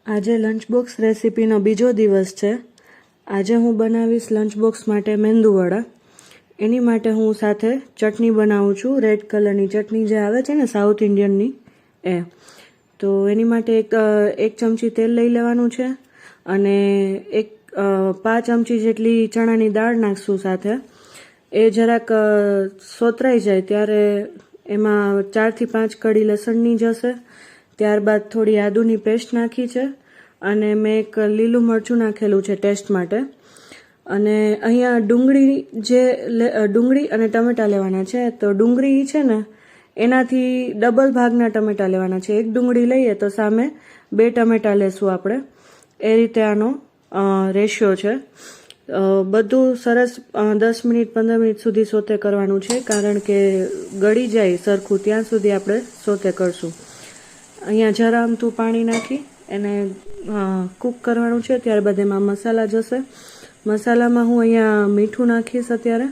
આજે lunch box રેસીપીનો બીજો દિવસ છે. આજે હું બનાવીશ લંચ બોક્સ માટે મેંદુવડા. એની માટે હું સાથે ચટણી બનાવું છું, રેડ કલરની ચટણી જે આવે છે ને સાઉથ ઇન્ડિયનની એ. તો એની માટે એક ચમચી તેલ લઈ લેવાનું છે અને 5 ચમચી જેટલી ચણાની દાળ નાખશું સાથે. એ જરાક સોતરાઈ જાય ત્યારે એમાં 4 થી 5 કળી લસણની જશે. ત્યારબાદ થોડી આદુની પેસ્ટ નાખી છે અને મેં એક લીલું મરચું નાખેલું છે ટેસ્ટ માટે. અને અહીંયા ડુંગળી અને ટમેટાં લેવાના છે. તો ડુંગળી છે ને એનાથી ડબલ ભાગના ટમેટાં લેવાના છે. એક ડુંગળી લઈએ તો સામે 2 ટમેટાં લેશું આપણે. એ રીતે આનો રેશિયો છે. બધું સરસ 10 મિનિટ 15 મિનિટ સુધી સોતે કરવાનું છે, કારણ કે ગળી જાય સરખું ત્યાં સુધી આપણે સોતે કરશું. અહીંયા જરા અમથું પાણી નાખી એને કૂક કરવાનું છે. ત્યારબાદ એમાં મસાલા જશે. મસાલામાં હું અહીંયા મીઠું નાખીશ અત્યારે.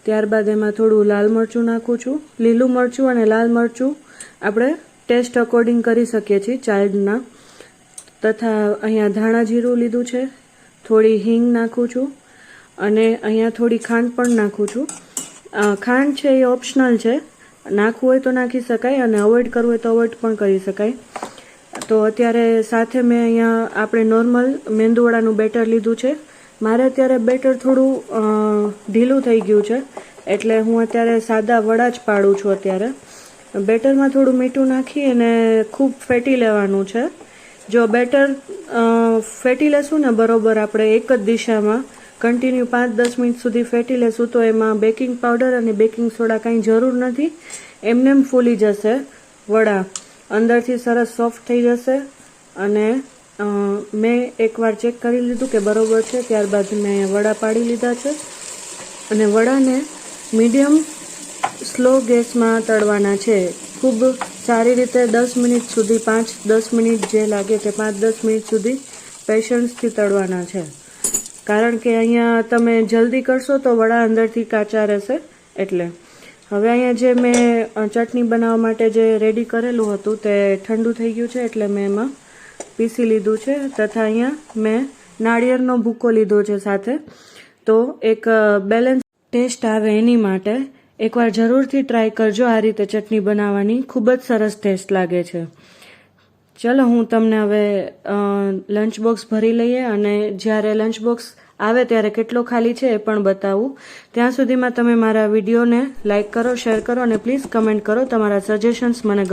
ત્યારબાદ એમાં થોડું લાલ મરચું નાખું છું. લીલું મરચું અને લાલ મરચું આપણે ટેસ્ટ અકોર્ડિંગ કરી શકીએ છીએ ચાઇલ્ડના. તથા અહીંયા ધાણા જીરું લીધું છે, થોડી હિંગ નાખું છું અને અહીંયા થોડી ખાંડ પણ નાખું છું. ખાંડ છે એ ઓપ્શનલ છે, નાખવું હોય તો નાખી શકાય અને અવોઇડ કરવું હોય તો અવોઇડ પણ કરી શકાય. તો અત્યારે સાથે મેં અહીંયા આપણે નોર્મલ મેંદુવડાનું બેટર લીધું છે. મારે અત્યારે બેટર થોડું ઢીલું થઈ ગયું છે, એટલે હું અત્યારે સાદા વડા જ પાડું છું. અત્યારે બેટરમાં થોડું મીઠું નાખી અને ખૂબ ફેટી લેવાનું છે. જો બેટર ફેટી લેશું ને બરોબર, આપણે એક જ દિશામાં કન્ટિન્યુ 5-10 મિનિટ સુધી ફેટી લેશું તો એમાં બેકિંગ પાવડર અને બેકિંગ સોડા કાંઈ જરૂર નથી. એમનેમ ફૂલી જશે વડા, અંદરથી સરસ સોફ્ટ થઈ જશે. અને મેં એકવાર ચેક કરી લીધું કે બરોબર છે. ત્યારબાદ મેં વડા પાડી લીધા છે અને વડાને મીડિયમ સ્લો ગેસમાં તળવાના છે. ખૂબ સારી રીતે 10 મિનિટ સુધી, 5-10 મિનિટ જે લાગે કે 5-10 મિનિટ સુધી પેશન્સથી તળવાના છે. કારણ કે અહીંયા તમે જલ્દી કરશો તો વડા અંદરથી કાચા રહેશે. એટલે હવે અહીંયા જે મેં ચટણી બનાવવા માટે જે રેડી કરેલું હતું તે ઠંડુ થઈ ગયું છે, એટલે મેં એમાં પીસી લીધું છે. તથા અહીંયા મેં નાળિયેરનો ભૂકો લીધો છે સાથે. તો એક બેલેન્સ ટેસ્ટ આવે એની માટે એકવાર જરૂરથી ટ્રાય કરજો આ રીતે ચટણી બનાવવાની. ખૂબ જ સરસ ટેસ્ટ લાગે છે. ચલો હું તમને હવે લંચ બોક્સ ભરી લઈએ અને જ્યારે લંચ બોક્સ આવે ત્યારે કેટલો ખાલી છે એ પણ બતાવું. ત્યાં સુધીમાં તમે મારા વિડીયોને લાઇક કરો, શેર કરો અને પ્લીઝ કમેન્ટ કરો. તમારા સજેશન્સ મને